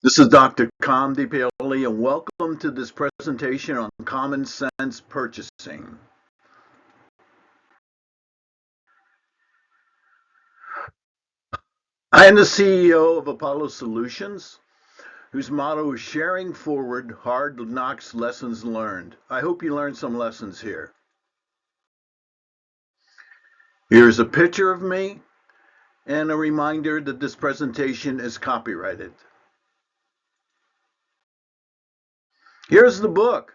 This is Dr. Com DiPaoli, and welcome to this presentation on common sense purchasing. I am the CEO of Apollo Solutions, whose motto is sharing forward hard knocks lessons learned. I hope you learned some lessons here. Here's a picture of me and a reminder that this presentation is copyrighted. Here's the book,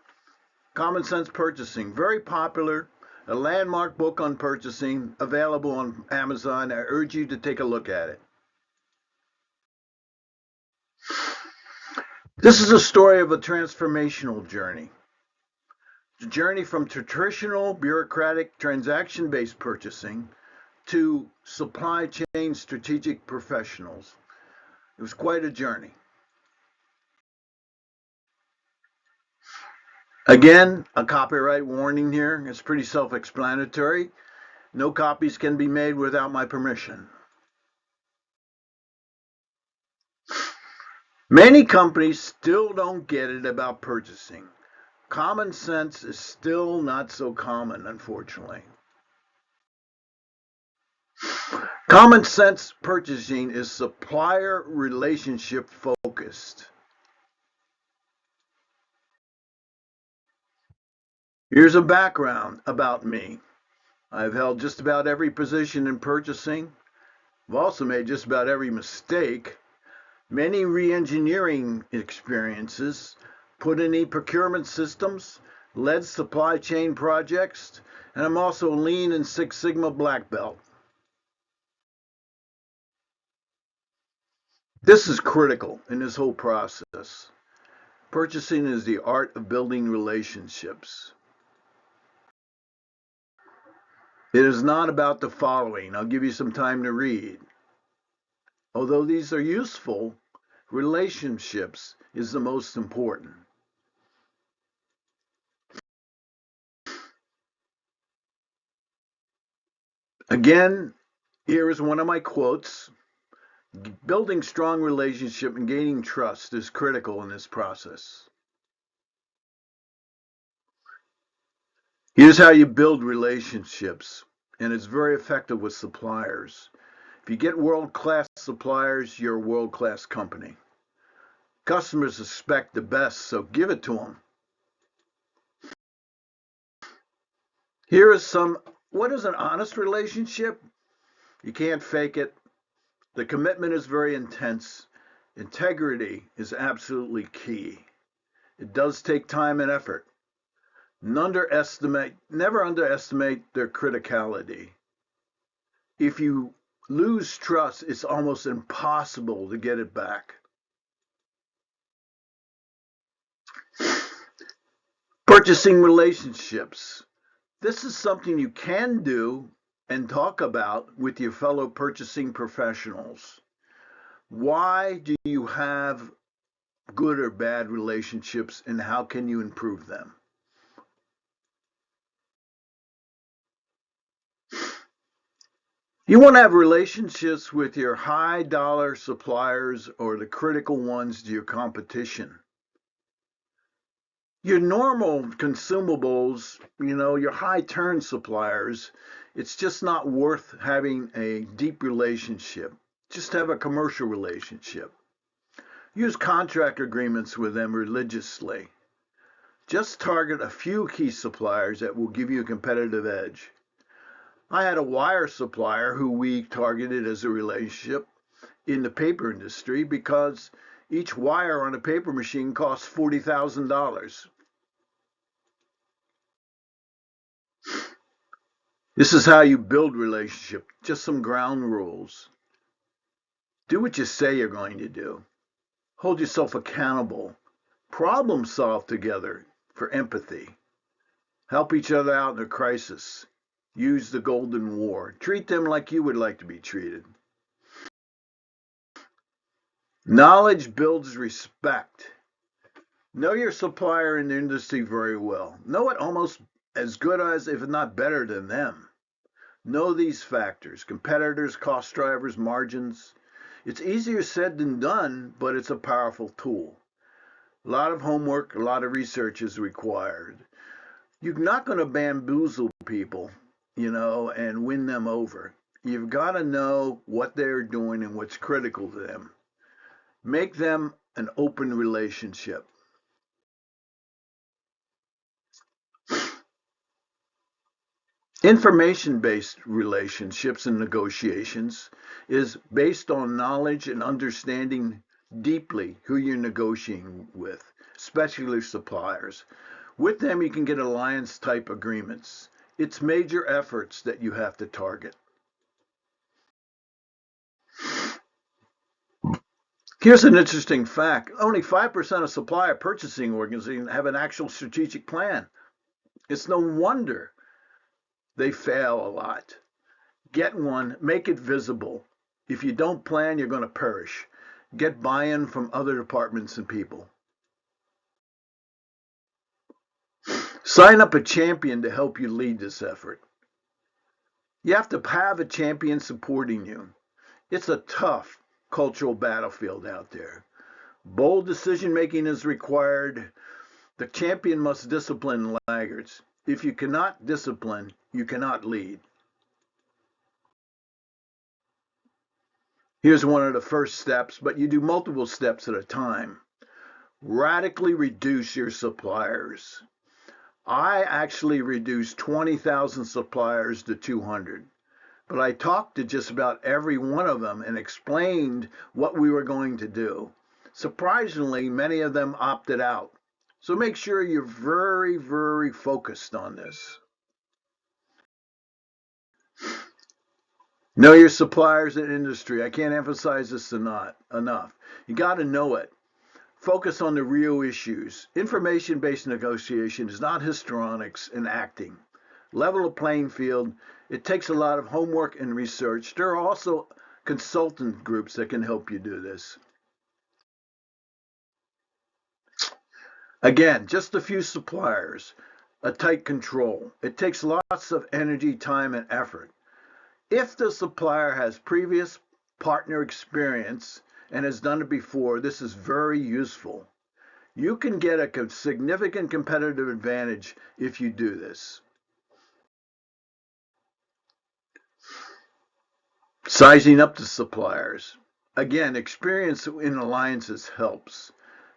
Common Sense Purchasing, very popular, a landmark book on purchasing, available on Amazon. I urge you to take a look at it. This is a story of a transformational journey. The journey from traditional bureaucratic transaction-based purchasing to supply chain strategic professionals. It was quite a journey. Again, a copyright warning here. It's pretty self-explanatory. No copies can be made without my permission. Many companies still don't get it about purchasing. Common sense is still not so common, unfortunately. Common sense purchasing is supplier relationship focused. Here's a background about me. I've held just about every position in purchasing. I've also made just about every mistake, many re-engineering experiences, put in e-procurement systems, led supply chain projects, and I'm also a Lean and Six Sigma black belt. This is critical in this whole process. Purchasing is the art of building relationships. It is not about the following. I'll give you some time to read. Although these are useful, relationships is the most important. Again, here is one of my quotes. Building strong relationship and gaining trust is critical in this process. Here's how you build relationships, and it's very effective with suppliers. If you get world-class suppliers, you're a world-class company. Customers expect the best, so give it to them. Here is what is an honest relationship? You can't fake it. The commitment is very intense. Integrity is absolutely key. It does take time and effort. Never underestimate their criticality. If you lose trust, it's almost impossible to get it back. Purchasing relationships. This is something you can do and talk about with your fellow purchasing professionals. Why do you have good or bad relationships, and how can you improve them? You want to have relationships with your high dollar suppliers or the critical ones to your competition. Your normal consumables, your high turn suppliers, it's just not worth having a deep relationship. Just have a commercial relationship. Use contract agreements with them religiously. Just target a few key suppliers that will give you a competitive edge. I had a wire supplier who we targeted as a relationship in the paper industry because each wire on a paper machine costs $40,000. This is how you build relationship. Just some ground rules. Do what you say you're going to do. Hold yourself accountable. Problem solve together for empathy. Help each other out in a crisis. Use the golden war. Treat them like you would like to be treated. Knowledge builds respect. Know your supplier in the industry very well. Know it almost as good as, if not better than them. Know these factors: competitors, cost drivers, margins. It's easier said than done, but it's a powerful tool. A lot of homework, a lot of research is required. You're not going to bamboozle people, and win them over. You've got to know what they're doing and what's critical to them. Make them an open relationship. Information-based relationships and negotiations is based on knowledge and understanding deeply who you're negotiating with, especially suppliers. With them, you can get alliance type agreements. It's major efforts that you have to target. Here's an interesting fact. Only 5% of supplier purchasing organizations have an actual strategic plan. It's no wonder they fail a lot. Get one, make it visible. If you don't plan, you're going to perish. Get buy-in from other departments and people. Sign up a champion to help you lead this effort. You have to have a champion supporting you. It's a tough cultural battlefield out there. Bold decision making is required. The champion must discipline laggards. If you cannot discipline, you cannot lead. Here's one of the first steps, but you do multiple steps at a time. Radically reduce your suppliers. I actually reduced 20,000 suppliers to 200, but I talked to just about every one of them and explained what we were going to do. Surprisingly, many of them opted out. So make sure you're very, very focused on this. Know your suppliers and industry. I can't emphasize this enough. You got to know it. Focus on the real issues. Information-based negotiation is not histrionics and acting. Level the playing field. It takes a lot of homework and research. There are also consultant groups that can help you do this. Again, just a few suppliers, a tight control. It takes lots of energy, time, and effort. If the supplier has previous partner experience and has done it before, this is very useful. You can get a significant competitive advantage if you do this. Sizing up the suppliers. Again, experience in alliances helps.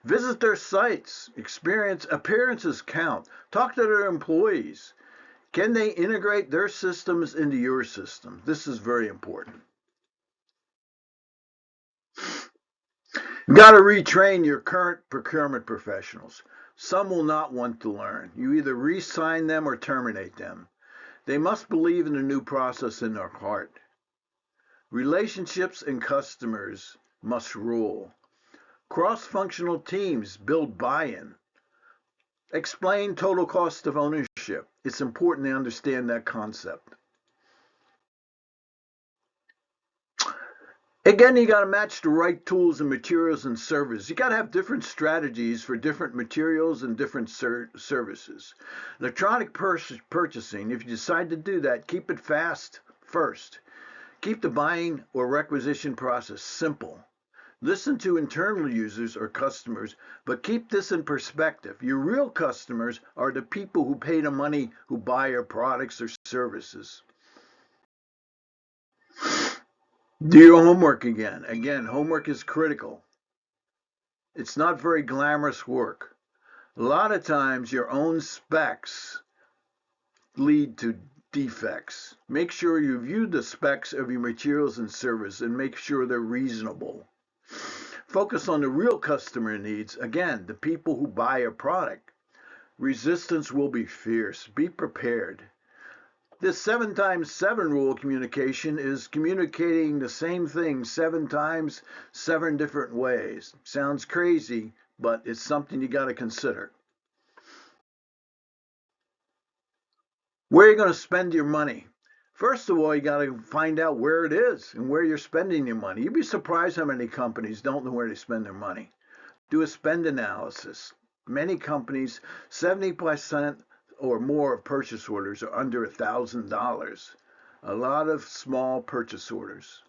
Visit their sites. Appearances count. Talk to their employees. Can they integrate their systems into your system? This is very important. You got to retrain your current procurement professionals. Some will not want to learn. You either re-sign them or terminate them. They must believe in the new process in their heart. Relationships and customers must rule. Cross-functional teams build buy-in. Explain total cost of ownership. It's important to understand that concept. Again, you got to match the right tools and materials and services. You got to have different strategies for different materials and different services. Electronic purchasing, if you decide to do that, keep it fast first. Keep the buying or requisition process simple. Listen to internal users or customers, but keep this in perspective. Your real customers are the people who pay the money who buy your products or services. Do your homework again. Again, homework is critical. It's not very glamorous work. A lot of times your own specs lead to defects. Make sure you view the specs of your materials and service and make sure they're reasonable. Focus on the real customer needs. Again, the people who buy a product. Resistance will be fierce. Be prepared. This 7x7 rule of communication is communicating the same thing 7 times, 7 different ways. Sounds crazy, but it's something you got to consider. Where are you going to spend your money? First of all, you got to find out where it is and where you're spending your money. You'd be surprised how many companies don't know where they spend their money. Do a spend analysis. Many companies, 70% or more of purchase orders are under $1,000. A lot of small purchase orders.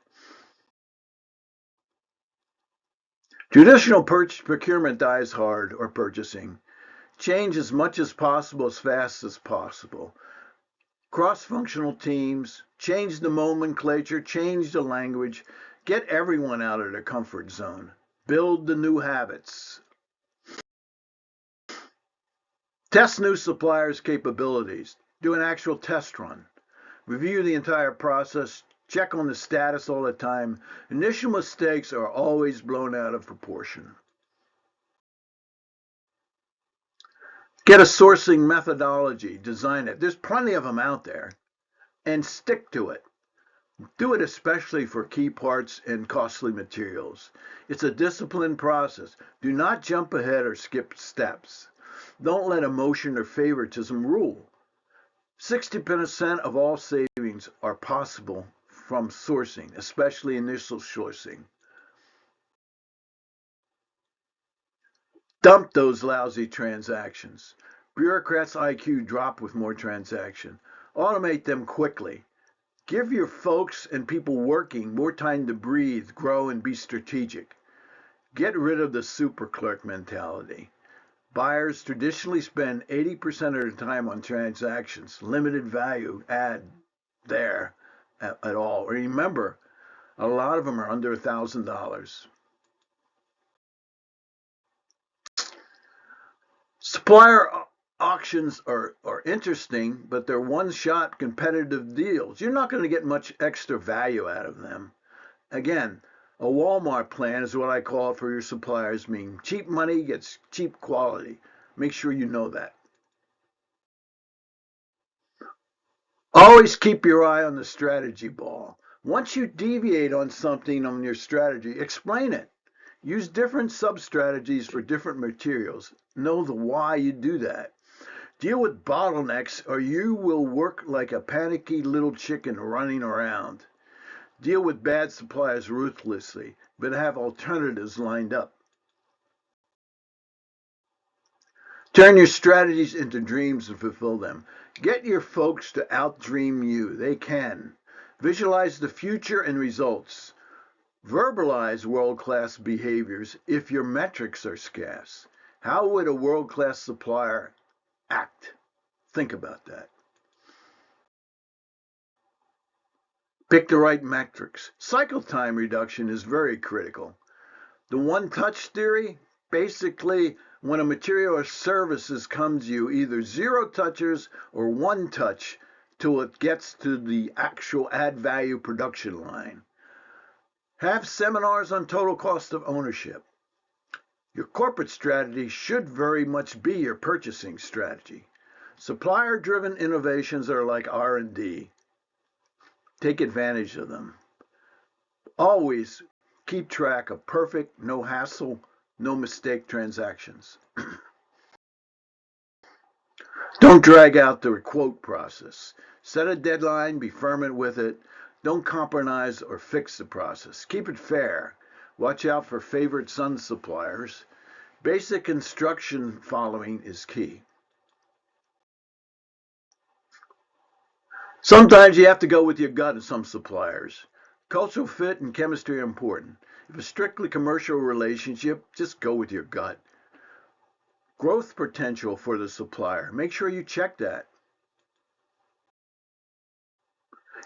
Traditional procurement dies hard or purchasing. Change as much as possible, as fast as possible. Cross-functional teams, change the nomenclature, change the language, get everyone out of their comfort zone. Build the new habits. Test new suppliers' capabilities. Do an actual test run. Review the entire process. Check on the status all the time. Initial mistakes are always blown out of proportion. Get a sourcing methodology. Design it. There's plenty of them out there. And stick to it. Do it especially for key parts and costly materials. It's a disciplined process. Do not jump ahead or skip steps. Don't let emotion or favoritism rule. 60% of all savings are possible from sourcing, especially initial sourcing. Dump those lousy transactions. Bureaucrats' IQ drop with more transaction. Automate them quickly. Give your folks and people working more time to breathe, grow, and be strategic. Get rid of the super clerk mentality. Buyers traditionally spend 80% of their time on transactions, limited value add there at all. Remember, a lot of them are under $1,000. Supplier auctions are interesting, but they're one-shot competitive deals. You're not going to get much extra value out of them. Again, a Walmart plan is what I call it for your suppliers, mean cheap money gets cheap quality. Make sure you know that. Always keep your eye on the strategy ball. Once you deviate on something on your strategy, explain it. Use different sub-strategies for different materials. Know the why you do that. Deal with bottlenecks or you will work like a panicky little chicken running around. Deal with bad suppliers ruthlessly, but have alternatives lined up. Turn your strategies into dreams and fulfill them. Get your folks to outdream you. They can. Visualize the future and results. Verbalize world-class behaviors if your metrics are scarce. How would a world-class supplier act? Think about that. Pick the right metrics. Cycle time reduction is very critical. The one-touch theory, basically, when a material or services comes to you, either zero touches or one touch till it gets to the actual add value production line. Have seminars on total cost of ownership. Your corporate strategy should very much be your purchasing strategy. Supplier-driven innovations are like R&D. Take advantage of them. Always keep track of perfect, no hassle, no mistake transactions. Don't drag out the quote process. Set a deadline, be firm with it. Don't compromise or fix the process. Keep it fair. Watch out for favorite son suppliers. Basic instruction following is key. Sometimes you have to go with your gut in some suppliers. Cultural fit and chemistry are important. If it's strictly commercial relationship, just go with your gut. Growth potential for the supplier. Make sure you check that.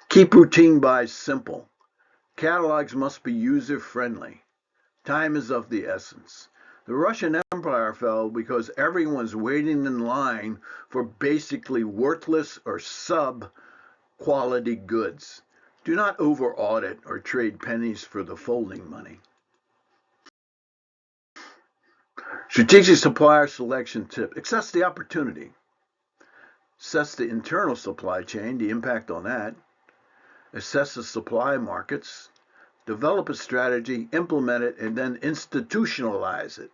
Keep routine buys simple. Catalogs must be user-friendly. Time is of the essence. The Russian Empire fell because everyone's waiting in line for basically worthless or sub-quality goods. Do not over-audit or trade pennies for the folding money. Strategic supplier selection tip. Assess the opportunity. Assess the internal supply chain, the impact on that. Assess the supply markets. Develop a strategy, implement it, and then institutionalize it.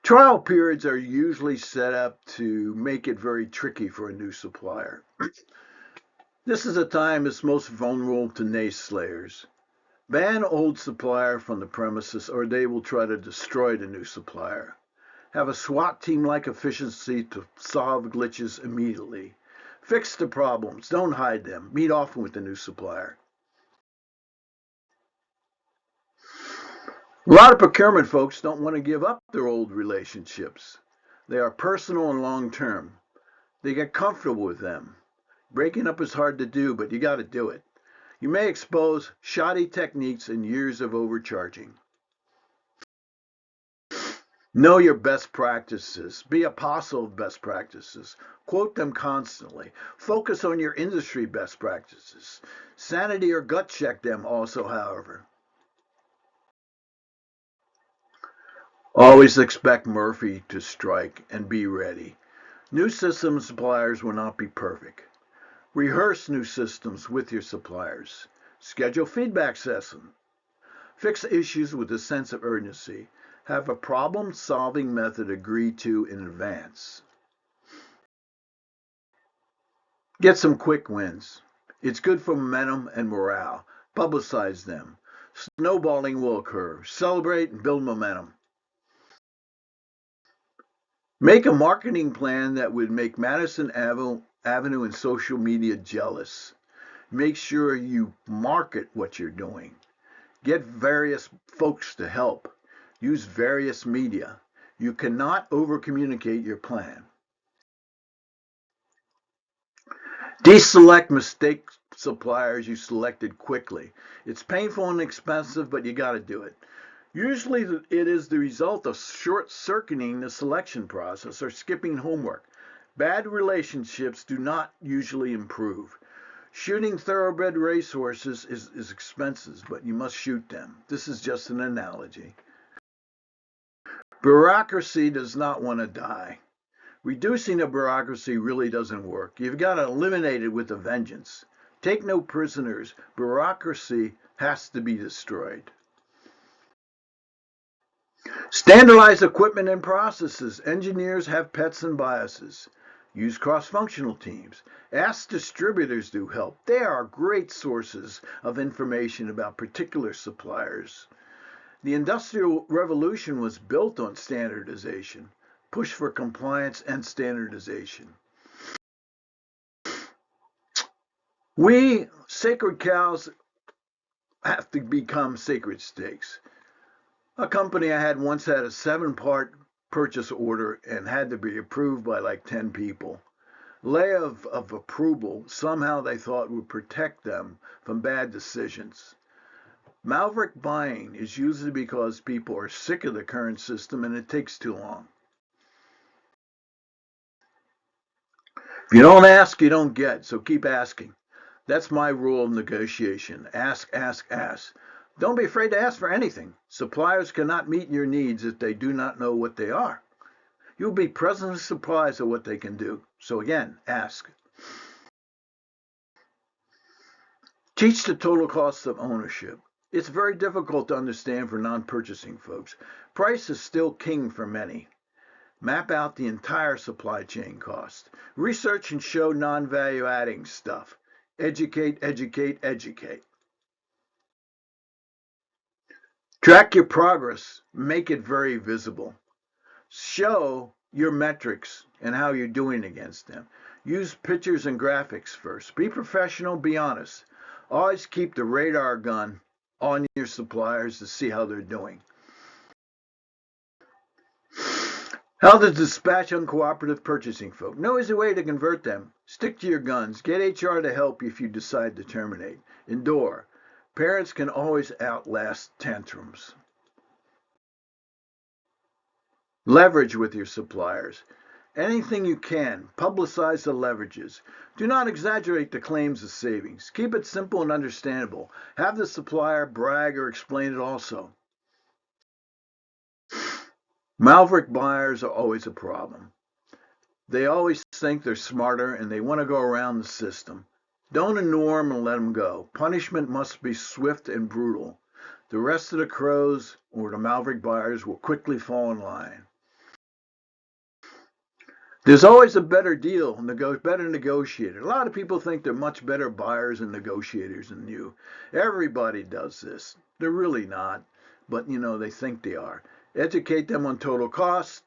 Trial periods are usually set up to make it very tricky for a new supplier. This is a time it's most vulnerable to naysayers. Ban old supplier from the premises or they will try to destroy the new supplier. Have a SWAT team-like efficiency to solve glitches immediately. Fix the problems, don't hide them. Meet often with the new supplier. A lot of procurement folks don't want to give up their old relationships. They are personal and long term. They get comfortable with them. Breaking up is hard to do, but you got to do it. You may expose shoddy techniques and years of overcharging. Know your best practices. Be apostle of best practices. Quote them constantly. Focus on your industry best practices. Sanity or gut check them also, however. Always expect Murphy to strike and be ready. New system suppliers will not be perfect. Rehearse new systems with your suppliers. Schedule feedback sessions. Fix issues with a sense of urgency. Have a problem-solving method agreed to in advance. Get some quick wins. It's good for momentum and morale. Publicize them. Snowballing will occur. Celebrate and build momentum. Make a marketing plan that would make Madison Avenue and social media jealous. Make sure you market what you're doing. Get various folks to help. Use various media. You cannot over-communicate your plan. Deselect mistake suppliers you selected quickly. It's painful and expensive, but you got to do it. Usually it is the result of short-circuiting the selection process or skipping homework. Bad relationships do not usually improve. Shooting thoroughbred racehorses is expensive, but you must shoot them. This is just an analogy. Bureaucracy does not want to die. Reducing the bureaucracy really doesn't work. You've got to eliminate it with a vengeance. Take no prisoners. Bureaucracy has to be destroyed. Standardize equipment and processes. Engineers have pets and biases. Use cross-functional teams. Ask distributors to help. They are great sources of information about particular suppliers. The Industrial Revolution was built on standardization. Push for compliance and standardization. We sacred cows have to become sacred steaks. A company I had once had a 7-part purchase order and had to be approved by like 10 people. Lay of approval somehow they thought would protect them from bad decisions. Maverick buying is usually because people are sick of the current system and it takes too long. If you don't ask, you don't get, so keep asking. That's my rule of negotiation. Ask, ask, ask. Don't be afraid to ask for anything. Suppliers cannot meet your needs if they do not know what they are. You'll be pleasantly surprised at what they can do. So again, ask. Teach the total cost of ownership. It's very difficult to understand for non-purchasing folks. Price is still king for many. Map out the entire supply chain cost. Research and show non-value adding stuff. Educate, educate, educate. Track your progress. Make it very visible. Show your metrics and how you're doing against them. Use pictures and graphics first. Be professional, be honest. Always keep the radar gun on your suppliers to see how they're doing. How to dispatch uncooperative purchasing folk. No easy way to convert them. Stick to your guns. Get HR to help you if you decide to terminate. Endure. Parents can always outlast tantrums. Leverage with your suppliers. Anything you can, publicize the leverages. Do not exaggerate the claims of savings. Keep it simple and understandable. Have the supplier brag or explain it also. Maverick buyers are always a problem. They always think they're smarter and they want to go around the system. Don't ignore them and let them go. Punishment must be swift and brutal. The rest of the crows or the Maverick buyers will quickly fall in line. There's always a better deal, better negotiator. A lot of people think they're much better buyers and negotiators than you. Everybody does this. They're really not, but they think they are. Educate them on total cost.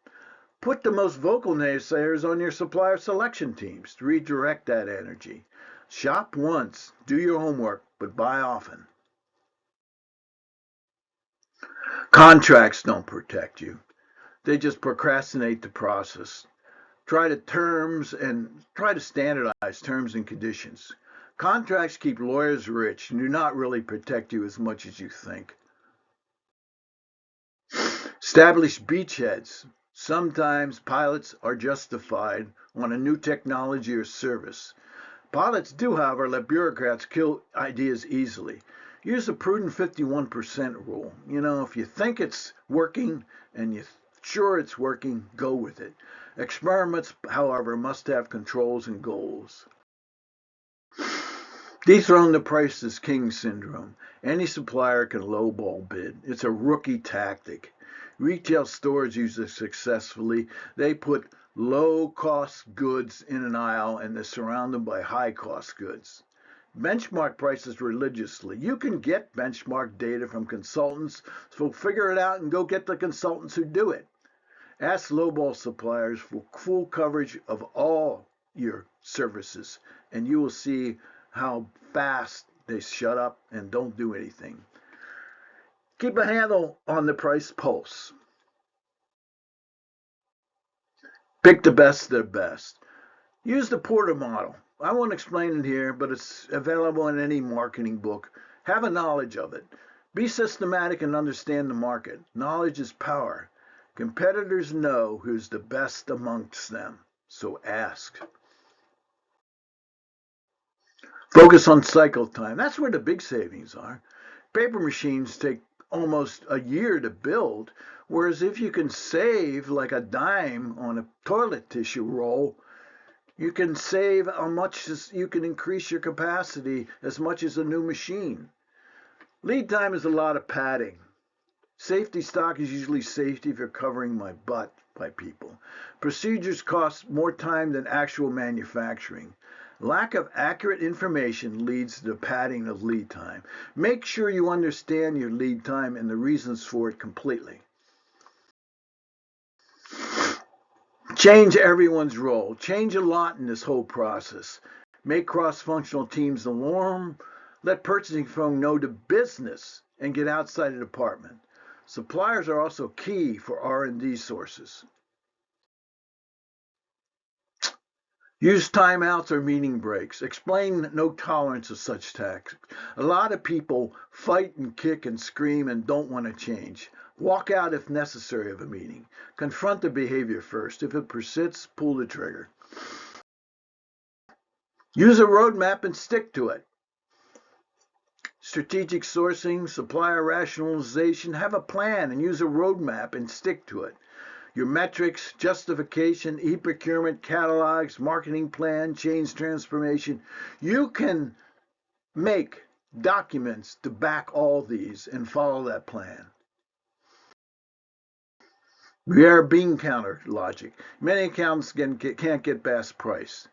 Put the most vocal naysayers on your supplier selection teams to redirect that energy. Shop once, do your homework, but buy often. Contracts don't protect you. They just procrastinate the process. Try to standardize terms and conditions. Contracts keep lawyers rich and do not really protect you as much as you think. Establish beachheads. Sometimes pilots are justified on a new technology or service. Pilots do, however, let bureaucrats kill ideas easily. Use the prudent 51% rule. If you think it's working and you're sure it's working, go with it. Experiments, however, must have controls and goals. Dethrone the price is king syndrome. Any supplier can lowball bid. It's a rookie tactic. Retail stores use it successfully. They put low-cost goods in an aisle and they surround them by high-cost goods. Benchmark prices religiously. You can get benchmark data from consultants, so figure it out and go get the consultants who do it. Ask lowball suppliers for full coverage of all your services, and you will see how fast they shut up and don't do anything. Keep a handle on the price pulse. Pick the best of the best. Use the Porter model. I won't explain it here, but it's available in any marketing book. Have a knowledge of it. Be systematic and understand the market. Knowledge is power. Competitors know who's the best amongst them, so ask. Focus on cycle time. That's where the big savings are. Paper machines take almost a year to build, whereas if you can save like a dime on a toilet tissue roll, you can save how much you can increase your capacity as much as a new machine. Lead time is a lot of padding. Safety stock is usually safety if you're covering my butt by people. Procedures cost more time than actual manufacturing. Lack of accurate information leads to the padding of lead time. Make sure you understand your lead time and the reasons for it completely. Change everyone's role. Change a lot in this whole process. Make cross-functional teams the norm. Let purchasing firms know the business and get outside the department. Suppliers are also key for R&D sources. Use timeouts or meeting breaks. Explain no tolerance of such tactics. A lot of people fight and kick and scream and don't want to change. Walk out if necessary of a meeting. Confront the behavior first. If it persists, pull the trigger. Use a roadmap and stick to it. Strategic sourcing, supplier rationalization, have a plan and use a roadmap and stick to it. Your metrics, justification, e-procurement, catalogs, marketing plan, change transformation. You can make documents to back all these and follow that plan. Rare bean counter logic. Many accountants can't get best price.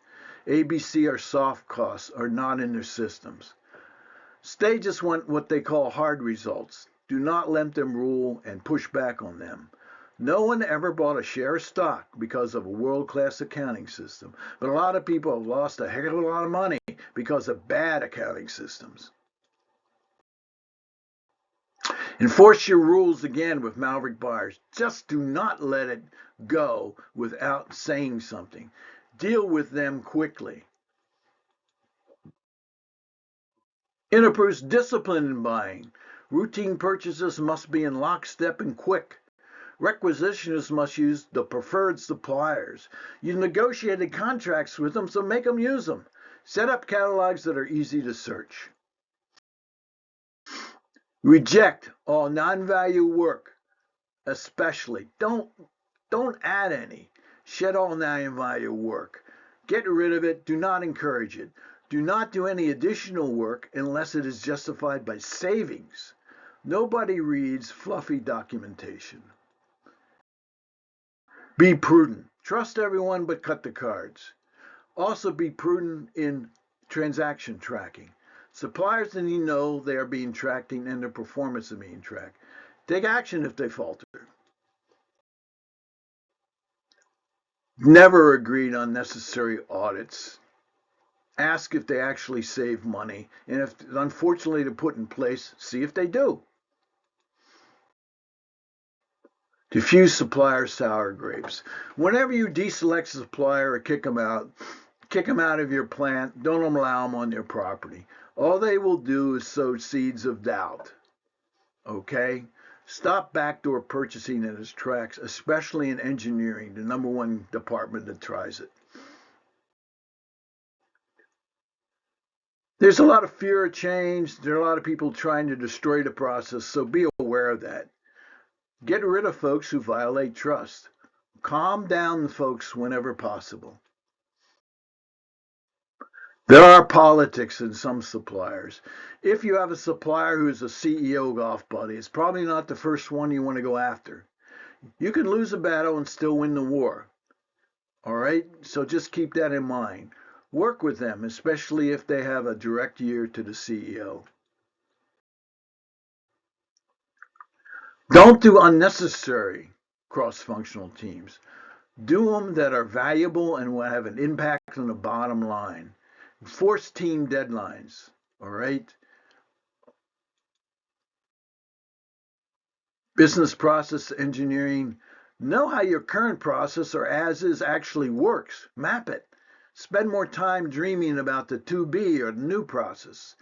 ABC or soft costs are not in their systems. They just want what they call hard results. Do not let them rule and push back on them. No one ever bought a share of stock because of a world-class accounting system, but a lot of people have lost a heck of a lot of money because of bad accounting systems. Enforce your rules again with maverick buyers. Just do not let it go without saying something. Deal with them quickly. Introduce discipline in buying. Routine purchases must be in lockstep and quick. Requisitionists must use the preferred suppliers. You negotiated contracts with them, so make them use them. Set up catalogs that are easy to search. Reject all non-value work, especially. Don't add any. Shed all non-value work. Get rid of it. Do not encourage it. Do not do any additional work unless it is justified by savings. Nobody reads fluffy documentation. Be prudent. Trust everyone but cut the cards. Also be prudent in transaction tracking. Suppliers need to know they are being tracked and their performance is being tracked. Take action if they falter. Never agree on necessary audits. Ask if they actually save money, and if unfortunately they're put in place, see if they do. Diffuse supplier sour grapes. Whenever you deselect a supplier or kick them out of your plant, don't allow them on your property. All they will do is sow seeds of doubt. Okay? Stop backdoor purchasing in its tracks, especially in engineering, the number one department that tries it. There's a lot of fear of change. There are a lot of people trying to destroy the process, so be aware of that. Get rid of folks who violate trust. Calm down the folks whenever possible. There are politics in some suppliers. If you have a supplier who's a CEO golf buddy, it's probably not the first one you want to go after. You can lose a battle and still win the war. All right? So just keep that in mind. Work with them, especially if they have a direct ear to the CEO. Don't do unnecessary cross-functional teams. Do them that are valuable and will have an impact on the bottom line. Force team deadlines. All right? Business process engineering. Know how your current process or as is actually works. Map it. Spend more time dreaming about the to be or the new process.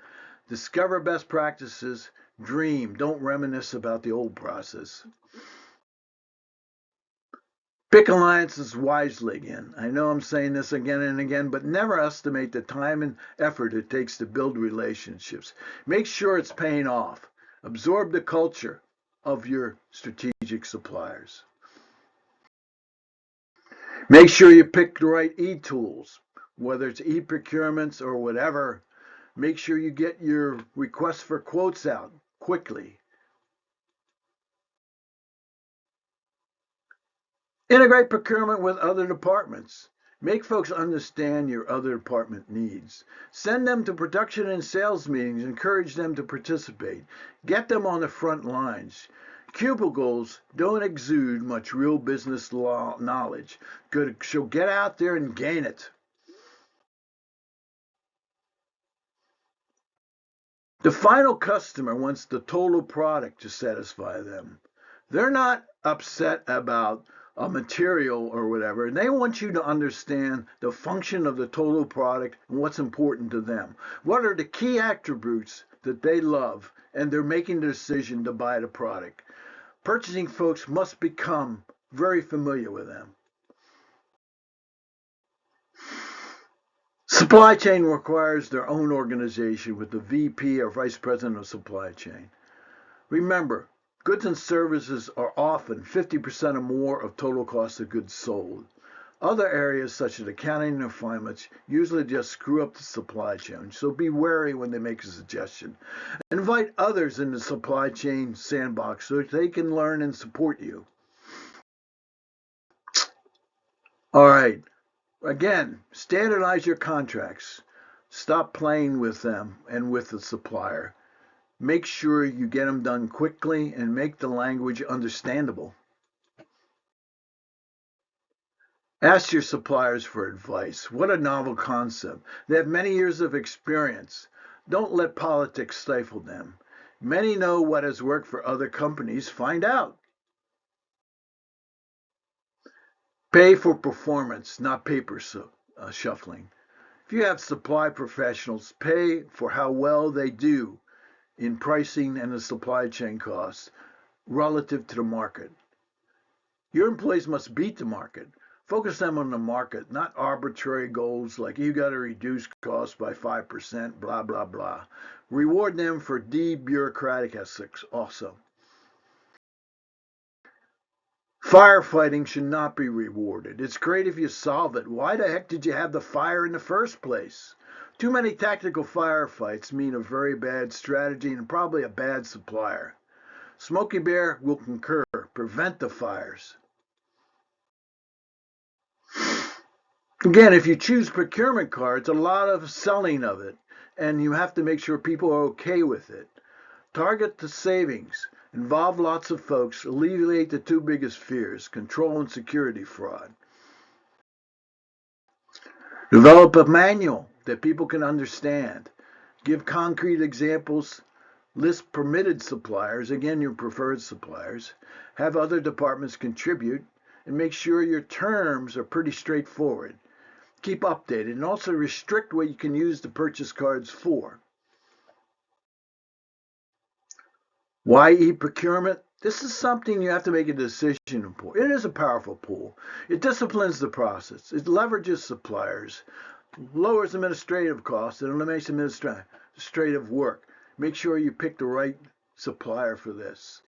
Discover best practices. Dream. Don't reminisce about the old process. Pick alliances wisely again. I know I'm saying this again and again, but never estimate the time and effort it takes to build relationships. Make sure it's paying off. Absorb the culture of your strategic suppliers. Make sure you pick the right e-tools, whether it's e-procurements or whatever. Make sure you get your requests for quotes out quickly. Integrate procurement with other departments. Make folks understand your other department needs. Send them to production and sales meetings. Encourage them to participate. Get them on the front lines. Cubicles don't exude much real business law knowledge. Good, so get out there and gain it. The final customer wants the total product to satisfy them. They're not upset about a material or whatever. They want you to understand the function of the total product and what's important to them. What are the key attributes that they love, and they're making the decision to buy the product. Purchasing folks must become very familiar with them. Supply chain requires their own organization with the VP or Vice President of Supply Chain. Remember, goods and services are often 50% or more of total cost of goods sold. Other areas such as accounting and refinements usually just screw up the supply chain, so be wary when they make a suggestion. Invite others in the supply chain sandbox so that they can learn and support you. All right, again, standardize your contracts. Stop playing with them and with the supplier. Make sure you get them done quickly and make the language understandable. Ask your suppliers for advice. What a novel concept. They have many years of experience. Don't let politics stifle them. Many know what has worked for other companies. Find out. Pay for performance, not paper shuffling. If you have supply professionals, pay for how well they do in pricing and the supply chain costs relative to the market. Your employees must beat the market. Focus them on the market, not arbitrary goals like you got to reduce costs by 5%, blah, blah, blah. Reward them for de-bureaucratic ethics also. Firefighting should not be rewarded. It's great if you solve it. Why the heck did you have the fire in the first place? Too many tactical firefights mean a very bad strategy and probably a bad supplier. Smokey Bear will concur. Prevent the fires. Again, if you choose procurement cards, a lot of selling of it, and you have to make sure people are okay with it. Target the savings. Involve lots of folks. Alleviate the two biggest fears, control and security fraud. Develop a manual that people can understand. Give concrete examples List permitted suppliers, again, your preferred suppliers. Have other departments contribute, and make sure your terms are pretty straightforward. Keep updated, and also restrict what you can use the purchase cards for. Why e-procurement? This is something you have to make a decision for. It is a powerful tool. It disciplines the process. It leverages suppliers, lowers administrative costs, and eliminates administrative work. Make sure you pick the right supplier for this.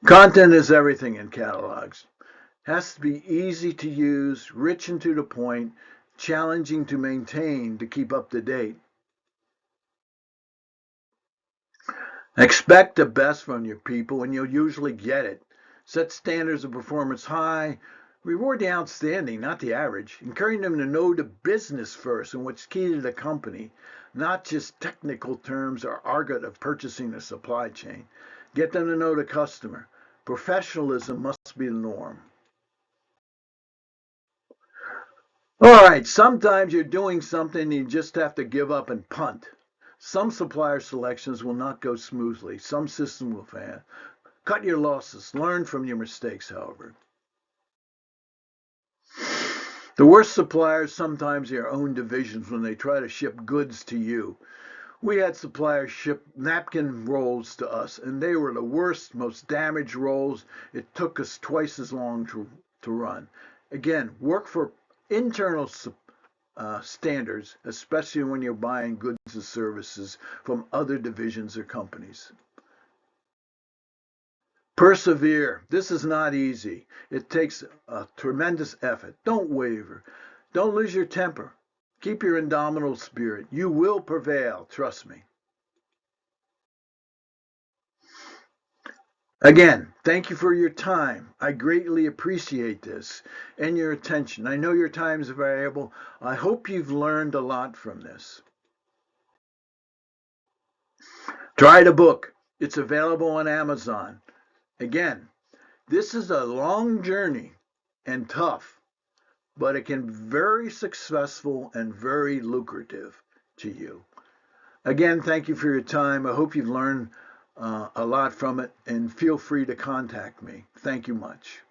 Content is everything in catalogs. Has to be easy to use, rich and to the point, challenging to maintain to keep up to date. Expect the best from your people and you'll usually get it. Set standards of performance high. Reward the outstanding, not the average. Encouraging them to know the business first and what's key to the company, not just technical terms or argot of purchasing the supply chain. Get them to know the customer. Professionalism must be the norm. All right, sometimes you're doing something and you just have to give up and punt. Some supplier selections will not go smoothly. Some systems will fail. Cut your losses. Learn from your mistakes, however. The worst suppliers sometimes are your own divisions when they try to ship goods to you. We had suppliers ship napkin rolls to us, and they were the worst, most damaged rolls. It took us twice as long to run. Again, work for internal standards, especially when you're buying goods and services from other divisions or companies. Persevere. This is not easy. It takes a tremendous effort. Don't waver. Don't lose your temper. Keep your indomitable spirit. You will prevail. Trust me. Again, thank you for your time. I greatly appreciate this and your attention. I know your time is valuable. I hope you've learned a lot from this. Try the book. It's available on Amazon. Again, this is a long journey and tough, but it can be very successful and very lucrative to you. Again, thank you for your time. I hope you've learned a lot from it, and feel free to contact me. Thank you much.